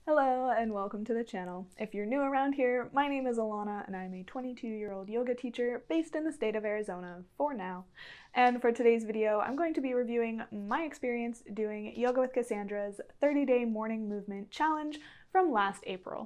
Hello and welcome to the channel. If you're new around here, my name is Alana and I'm a 22-year-old yoga teacher based in the state of Arizona for now. And for today's video, I'm going to be reviewing my experience doing Yoga with Kassandra's 30-day morning movement challenge from last April.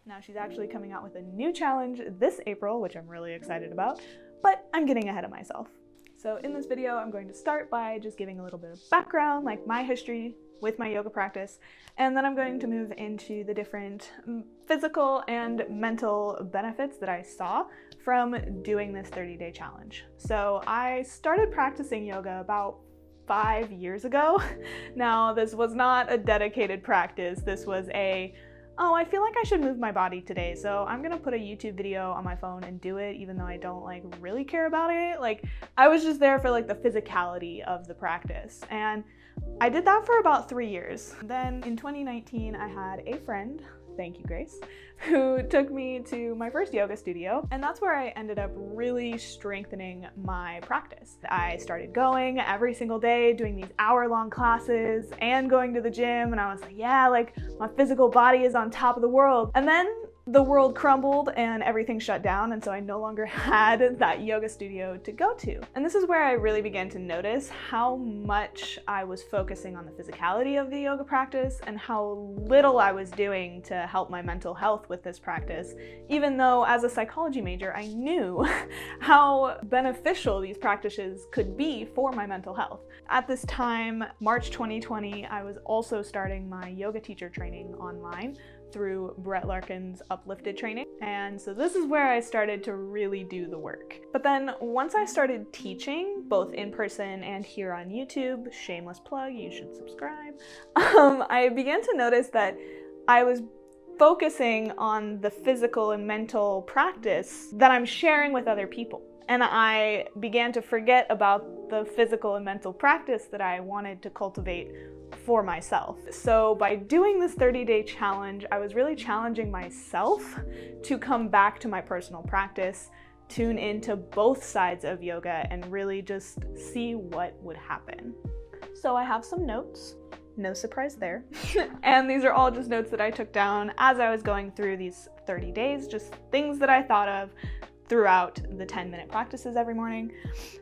Now she's actually coming out with a new challenge this April, which I'm really excited about, but I'm getting ahead of myself. So in this video, I'm going to start by just giving a little bit of background, like my history with my yoga practice, and then I'm going to move into the different physical and mental benefits that I saw from doing this 30-day challenge. So I started practicing yoga about 5 years ago. Now, this was not a dedicated practice. This was oh, I feel like I should move my body today, so I'm gonna put a YouTube video on my phone and do it, even though I don't really care about it. I was just there for the physicality of the practice. And I did that for about 3 years. Then in 2019, I had a friend, thank you, Grace, who took me to my first yoga studio, and that's where I ended up really strengthening my practice. I started going every single day, doing these hour-long classes and going to the gym, and I was like, yeah, my physical body is on top of the world. And then the world crumbled and everything shut down, and so I no longer had that yoga studio to go to. And this is where I really began to notice how much I was focusing on the physicality of the yoga practice and how little I was doing to help my mental health with this practice, even though as a psychology major, I knew how beneficial these practices could be for my mental health. At this time, March 2020, I was also starting my yoga teacher training online through Brett Larkin's Uplifted training. And so this is where I started to really do the work. But then once I started teaching, both in person and here on YouTube, shameless plug, you should subscribe, I began to notice that I was focusing on the physical and mental practice that I'm sharing with other people. And I began to forget about the physical and mental practice that I wanted to cultivate for myself. So by doing this 30-day challenge, I was really challenging myself to come back to my personal practice, tune into both sides of yoga, and really just see what would happen. So I have some notes. No surprise there. And these are all just notes that I took down as I was going through these 30 days, just things that I thought of throughout the 10-minute practices every morning.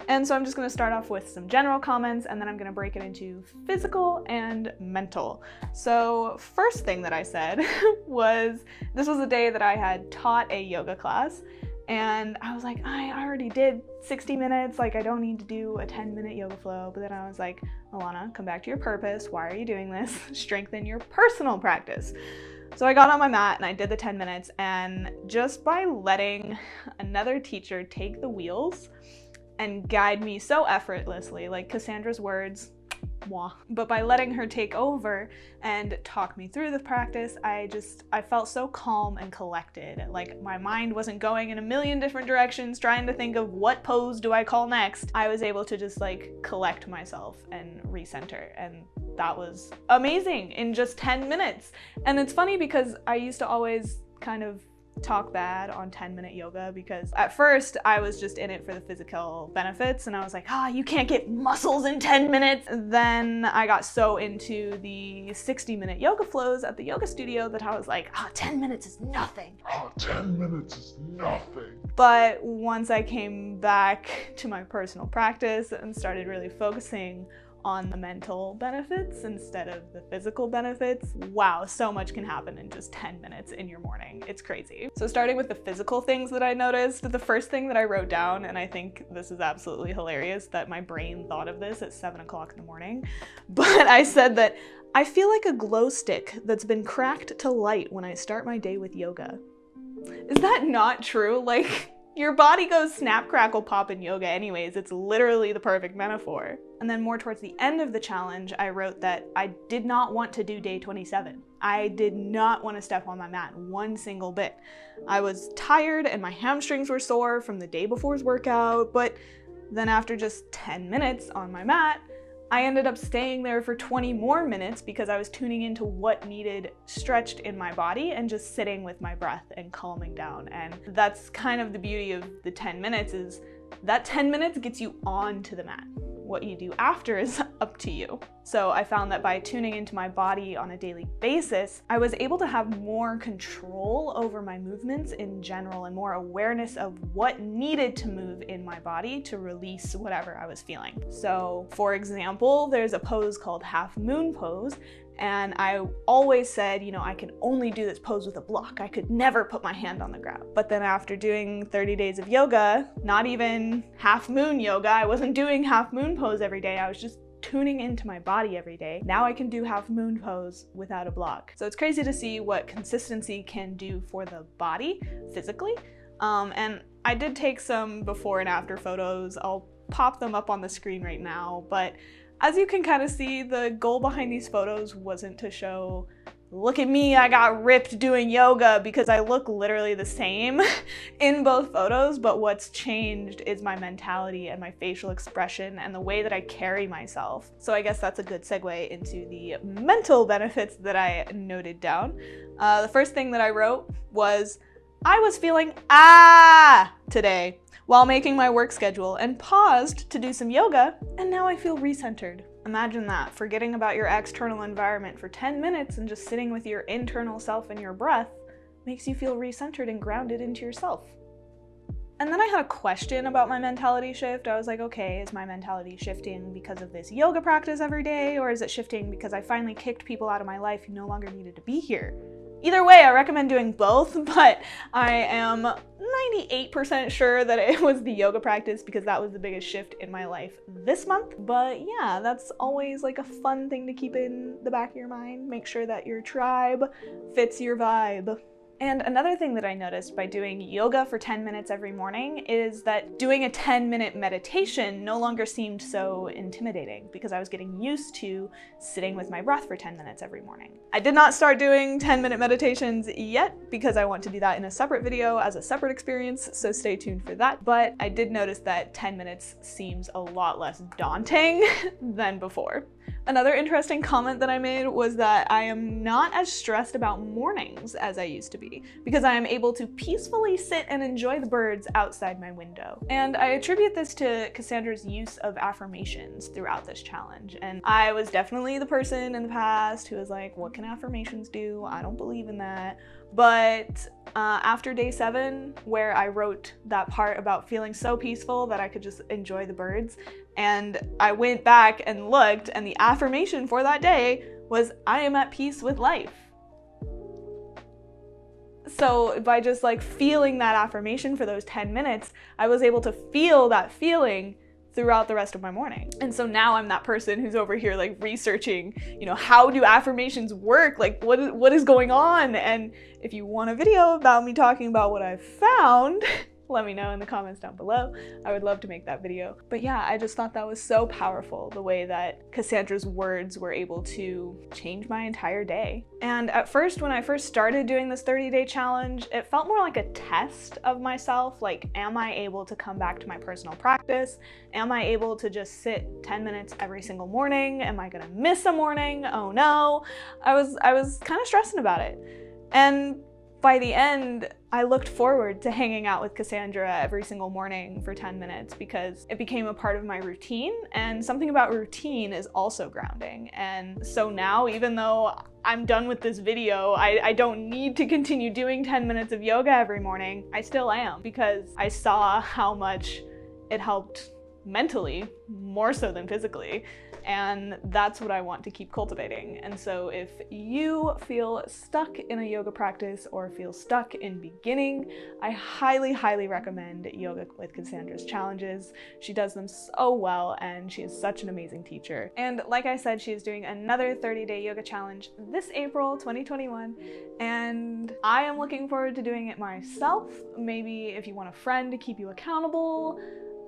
And so I'm just gonna start off with some general comments, and then I'm gonna break it into physical and mental. So first thing that I said was, this was a day that I had taught a yoga class, and I was like, I already did 60 minutes, I don't need to do a 10-minute yoga flow. But then I was like, Alana, come back to your purpose. Why are you doing this? Strengthen your personal practice. So I got on my mat and I did the 10 minutes, and just by letting another teacher take the wheels and guide me so effortlessly, like Kassandra's words, mwah. But by letting her take over and talk me through the practice, I felt so calm and collected. My mind wasn't going in a million different directions trying to think of what pose do I call next. I was able to just collect myself and recenter, and that was amazing in just 10 minutes. And it's funny because I used to always kind of talk bad on 10-minute yoga, because at first I was just in it for the physical benefits, and I was like, you can't get muscles in 10 minutes. Then I got so into the 60-minute yoga flows at the yoga studio that I was like, 10 minutes is nothing. 10 minutes is nothing. But once I came back to my personal practice and started really focusing on the mental benefits instead of the physical benefits, wow, so much can happen in just 10 minutes in your morning. It's crazy. So starting with the physical things that I noticed, the first thing that I wrote down, and I think this is absolutely hilarious that my brain thought of this at 7 o'clock in the morning, but I said that I feel like a glow stick that's been cracked to light when I start my day with yoga. Is that not true? Your body goes snap, crackle, pop in yoga anyways. It's literally the perfect metaphor. And then more towards the end of the challenge, I wrote that I did not want to do day 27. I did not want to step on my mat one single bit. I was tired and my hamstrings were sore from the day before's workout, but then after just 10 minutes on my mat, I ended up staying there for 20 more minutes because I was tuning into what needed stretched in my body and just sitting with my breath and calming down. And that's kind of the beauty of the 10 minutes, is that 10 minutes gets you onto the mat. what you do after is up to you. So I found that by tuning into my body on a daily basis, I was able to have more control over my movements in general and more awareness of what needed to move in my body to release whatever I was feeling. So for example, there's a pose called half moon pose. And I always said, you know, I can only do this pose with a block. I could never put my hand on the ground. But then after doing 30 days of yoga, not even half moon yoga, I wasn't doing half moon pose every day. I was just tuning into my body every day. Now I can do half moon pose without a block. So it's crazy to see what consistency can do for the body physically. And I did take some before and after photos. I'll pop them up on the screen right now, but as you can kind of see, the goal behind these photos wasn't to show, look at me, I got ripped doing yoga, because I look literally the same in both photos, but what's changed is my mentality and my facial expression and the way that I carry myself. So I guess that's a good segue into the mental benefits that I noted down. The first thing that I wrote was, I was feeling today while making my work schedule and paused to do some yoga, and now I feel recentered. Imagine that, forgetting about your external environment for 10 minutes and just sitting with your internal self and your breath makes you feel recentered and grounded into yourself. And then I had a question about my mentality shift. I was like, okay, is my mentality shifting because of this yoga practice every day, or is it shifting because I finally kicked people out of my life who no longer needed to be here? Either way, I recommend doing both, but I am 98% sure that it was the yoga practice because that was the biggest shift in my life this month. But yeah, that's always like a fun thing to keep in the back of your mind. Make sure that your tribe fits your vibe. And another thing that I noticed by doing yoga for 10 minutes every morning is that doing a 10-minute meditation no longer seemed so intimidating because I was getting used to sitting with my breath for 10 minutes every morning. I did not start doing 10-minute meditations yet because I want to do that in a separate video as a separate experience, so stay tuned for that. But I did notice that 10 minutes seems a lot less daunting than before. Another interesting comment that I made was that I am not as stressed about mornings as I used to be because I am able to peacefully sit and enjoy the birds outside my window. And I attribute this to Kassandra's use of affirmations throughout this challenge. And I was definitely the person in the past who was like, what can affirmations do? I don't believe in that. But after day 7, where I wrote that part about feeling so peaceful that I could just enjoy the birds, and I went back and looked, and the affirmation for that day was, I am at peace with life. So by just like feeling that affirmation for those 10 minutes, I was able to feel that feeling throughout the rest of my morning. And so now I'm that person who's over here like researching, you know, how do affirmations work? Like what is going on? And if you want a video about me talking about what I've found, let me know in the comments down below. I would love to make that video. But yeah, I just thought that was so powerful, the way that Kassandra's words were able to change my entire day. And at first, when I first started doing this 30-day challenge, it felt more like a test of myself. Like, am I able to come back to my personal practice? Am I able to just sit 10 minutes every single morning? Am I gonna miss a morning? Oh no. I was kind of stressing about it. And by the end, I looked forward to hanging out with Kassandra every single morning for 10 minutes because it became a part of my routine, and something about routine is also grounding. And so now, even though I'm done with this video, I don't need to continue doing 10 minutes of yoga every morning. I still am, because I saw how much it helped mentally, more so than physically. And that's what I want to keep cultivating. And so if you feel stuck in a yoga practice or feel stuck in beginning, I highly, highly recommend Yoga with Kassandra's challenges. She does them so well, and she is such an amazing teacher. And like I said, she is doing another 30-day yoga challenge this April 2021. And I am looking forward to doing it myself. Maybe if you want a friend to keep you accountable,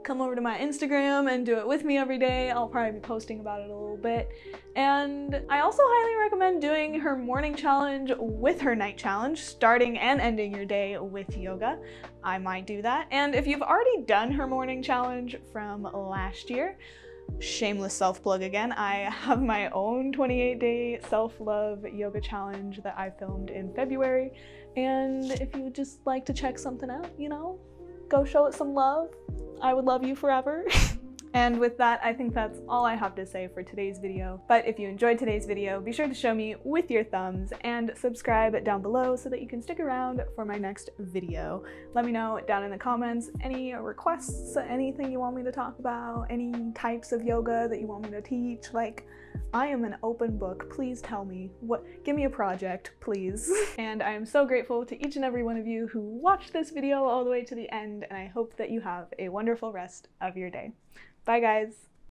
come over to my Instagram and do it with me every day. I'll probably be posting about it a little bit. And I also highly recommend doing her morning challenge with her night challenge, starting and ending your day with yoga. I might do that. And if you've already done her morning challenge from last year, shameless self-plug again, I have my own 28-day self-love yoga challenge that I filmed in February. And if you would just like to check something out, you know, go show it some love. I would love you forever. And with that, I think that's all I have to say for today's video. But if you enjoyed today's video, be sure to show me with your thumbs and subscribe down below so that you can stick around for my next video. Let me know down in the comments any requests, anything you want me to talk about, any types of yoga that you want me to teach. Like, I am an open book. Please tell me give me a project, please. And I am so grateful to each and every one of you who watched this video all the way to the end, and I hope that you have a wonderful rest of your day. Bye guys!